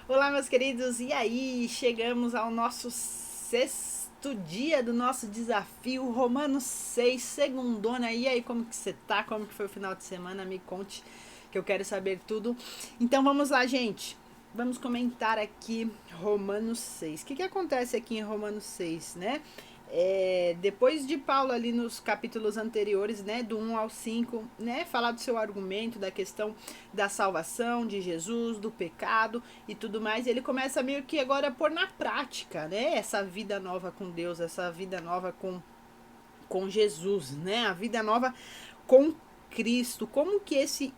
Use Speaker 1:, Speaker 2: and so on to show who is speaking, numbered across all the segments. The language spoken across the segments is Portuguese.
Speaker 1: Olá, meus queridos, e aí? Chegamos ao nosso sexto dia do nosso desafio, Romanos 6, segundona. E aí, como que você tá? Como que foi o final de semana? Me conte, que eu quero saber tudo. Então, vamos lá, gente. Vamos comentar aqui Romanos 6. O que acontece aqui em Romanos 6, né? Depois de Paulo ali nos capítulos anteriores, né, do 1 ao 5, né, falar do seu argumento, da questão da salvação de Jesus, do pecado e tudo mais, ele começa meio que agora a pôr na prática, né, essa vida nova com Deus, essa vida nova com Jesus, né, a vida nova com Cristo, como que esse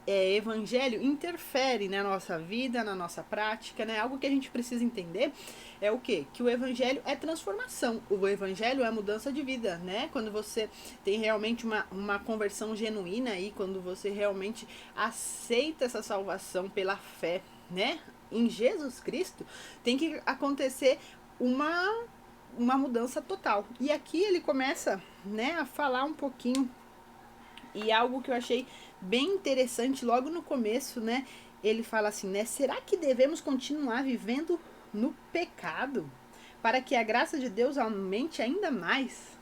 Speaker 1: evangelho interfere na nossa vida, na nossa prática, né? Algo que a gente precisa entender é o quê? Que o evangelho é transformação, o evangelho é mudança de vida, né? Quando você tem realmente uma conversão genuína aí, quando você realmente aceita essa salvação pela fé, né? Em Jesus Cristo, tem que acontecer uma mudança total. E aqui ele começa, né, a falar um pouquinho e algo que eu achei bem interessante logo no começo, né? Ele fala assim, né? Será que devemos continuar vivendo no pecado para que a graça de Deus aumente ainda mais?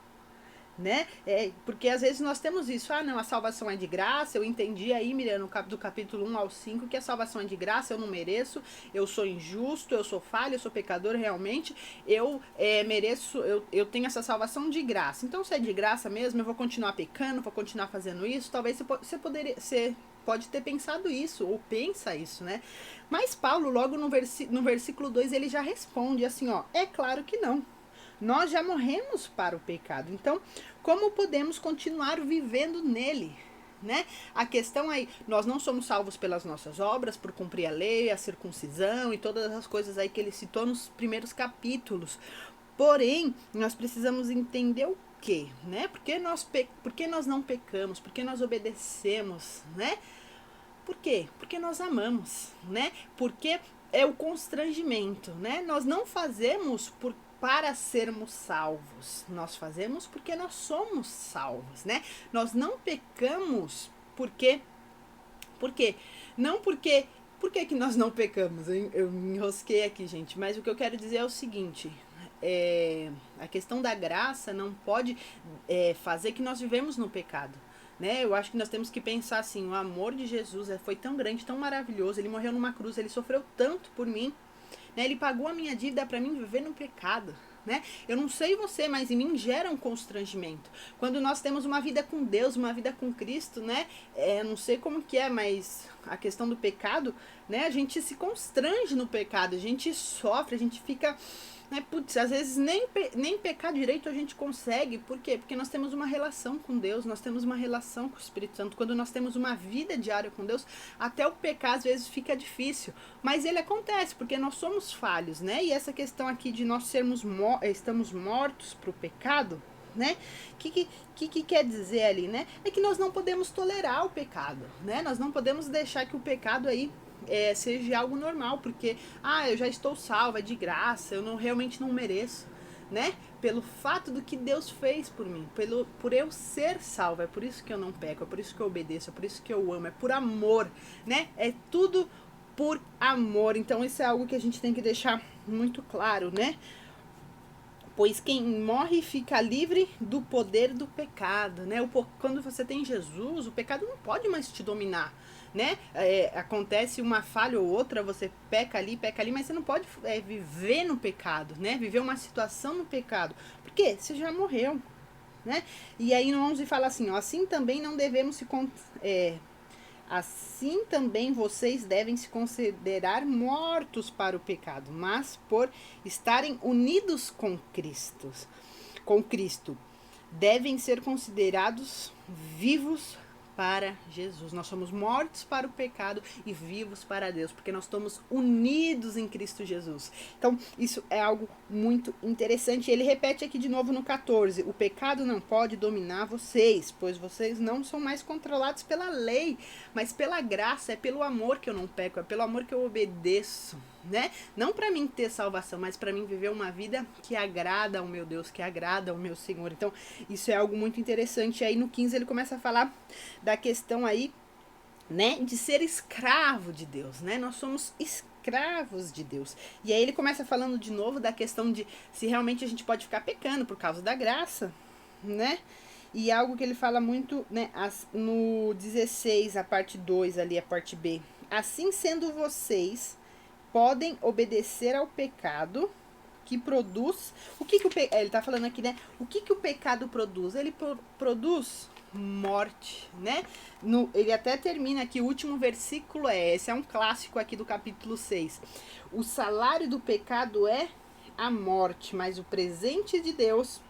Speaker 1: Né? Porque às vezes nós temos isso, não, a salvação é de graça, eu entendi aí, Miriam, do capítulo 1 ao 5, que a salvação é de graça, eu não mereço, eu sou injusto, eu sou falho, eu sou pecador realmente, eu mereço, eu tenho essa salvação de graça. Então, se é de graça mesmo, eu vou continuar pecando, vou continuar fazendo isso, talvez você pode ter pensado isso, ou pensa isso, né? Mas Paulo, logo no versículo 2, ele já responde assim, ó, é claro que não. Nós já morremos para o pecado. Então, como podemos continuar vivendo nele? Né? A questão aí, nós não somos salvos pelas nossas obras, por cumprir a lei, a circuncisão e todas as coisas aí que ele citou nos primeiros capítulos. Porém, nós precisamos entender o quê? Né? Por que nós não pecamos? Por que nós obedecemos? Né? Por quê? Porque nós amamos, né? Porque é o constrangimento, né? Nós não fazemos para sermos salvos. Nós fazemos porque nós somos salvos, né? Nós não pecamos porque por quê? Não porque por que nós não pecamos? Eu me enrosquei aqui, gente, mas o que eu quero dizer é o seguinte: a questão da graça não pode fazer que nós vivemos no pecado. Né? Eu acho que nós temos que pensar assim, o amor de Jesus foi tão grande, tão maravilhoso, ele morreu numa cruz, ele sofreu tanto por mim, né? Ele pagou a minha dívida para mim viver no pecado. Né? Eu não sei você, mas em mim gera um constrangimento. Quando nós temos uma vida com Deus, uma vida com Cristo, né? Não sei como que é, mas a questão do pecado, né? A gente se constrange no pecado, a gente sofre, a gente fica, né? Putz, às vezes nem pecar direito a gente consegue. Por quê? Porque nós temos uma relação com Deus, nós temos uma relação com o Espírito Santo. Quando nós temos uma vida diária com Deus, até o pecar às vezes fica difícil. Mas ele acontece, porque nós somos falhos, né? E essa questão aqui de nós estamos mortos para o pecado, né? O que quer dizer ali, né? É que nós não podemos tolerar o pecado, né? Nós não podemos deixar que o pecado aí seja algo normal, porque eu já estou salva, é de graça, eu realmente não mereço, né? Pelo fato do que Deus fez por mim, por eu ser salva, é por isso que eu não peco, é por isso que eu obedeço, é por isso que eu amo, é por amor, né? É tudo por amor. Então isso é algo que a gente tem que deixar muito claro, né? Pois quem morre fica livre do poder do pecado, né? Quando você tem Jesus, o pecado não pode mais te dominar, né? Acontece uma falha ou outra, você peca ali, mas você não pode viver no pecado, né? Viver uma situação no pecado. Por quê? Você já morreu, né? E aí no 11 fala assim, ó, assim também não devemos assim também vocês devem se considerar mortos para o pecado, mas por estarem unidos com Cristo, devem ser considerados vivos para Jesus. Nós somos mortos para o pecado e vivos para Deus, porque nós estamos unidos em Cristo Jesus. Então, isso é algo muito interessante. Ele repete aqui de novo no 14: o pecado não pode dominar vocês, pois vocês não são mais controlados pela lei, mas pela graça. É pelo amor que eu não peco, é pelo amor que eu obedeço, né? Não para mim ter salvação, mas para mim viver uma vida que agrada ao meu Deus, que agrada ao meu Senhor. Então, isso é algo muito interessante. Aí no 15 ele começa a falar da questão aí né, de ser escravo de Deus, né? Nós somos escravos de Deus. E aí ele começa falando de novo da questão de se realmente a gente pode ficar pecando por causa da graça, né? E algo que ele fala muito, né, no 16, a parte 2 ali, a parte B. Assim sendo vocês podem obedecer ao pecado que produz. Ele tá falando aqui, né? O que o pecado produz? Ele produz morte, né? Ele até termina aqui, o último versículo esse é um clássico aqui do capítulo 6. O salário do pecado é a morte, mas o presente de Deus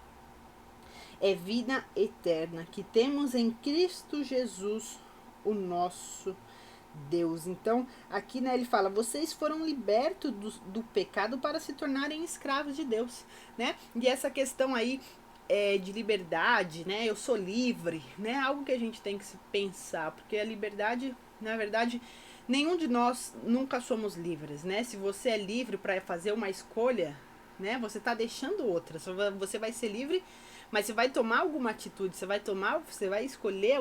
Speaker 1: é vida eterna, que temos em Cristo Jesus, o nosso Deus. Então, aqui, né, ele fala, vocês foram libertos do pecado para se tornarem escravos de Deus, né? E essa questão aí de liberdade, né? Eu sou livre, né? Algo que a gente tem que se pensar, porque a liberdade, na verdade, nenhum de nós nunca somos livres, né? Se você é livre para fazer uma escolha, né? Você tá deixando outra. Você vai ser livre, mas você vai tomar alguma atitude, você vai escolher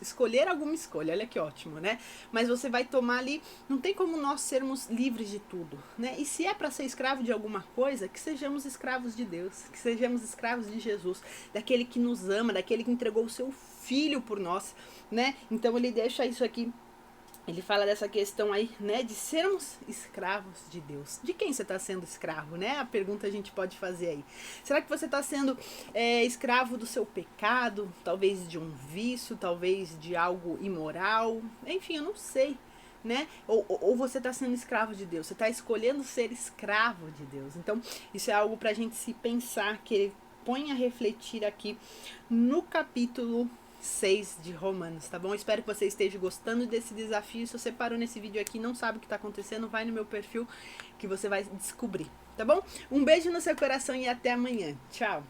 Speaker 1: escolher alguma escolha, olha que ótimo, né? Mas você vai tomar ali, não tem como nós sermos livres de tudo, né? E se é para ser escravo de alguma coisa, que sejamos escravos de Deus, que sejamos escravos de Jesus, daquele que nos ama, daquele que entregou o seu filho por nós, né? Então ele deixa isso aqui. Ele fala dessa questão aí, né, de sermos escravos de Deus. De quem você está sendo escravo, né? A pergunta a gente pode fazer aí. Será que você está sendo escravo do seu pecado? Talvez de um vício, talvez de algo imoral? Enfim, eu não sei, né? Ou você está sendo escravo de Deus? Você está escolhendo ser escravo de Deus. Então, isso é algo para a gente se pensar, que ele põe a refletir aqui no capítulo 6 de Romanos, tá bom? Espero que você esteja gostando desse desafio. Se você parou nesse vídeo aqui e não sabe o que está acontecendo, vai no meu perfil que você vai descobrir, tá bom? Um beijo no seu coração e até amanhã. Tchau!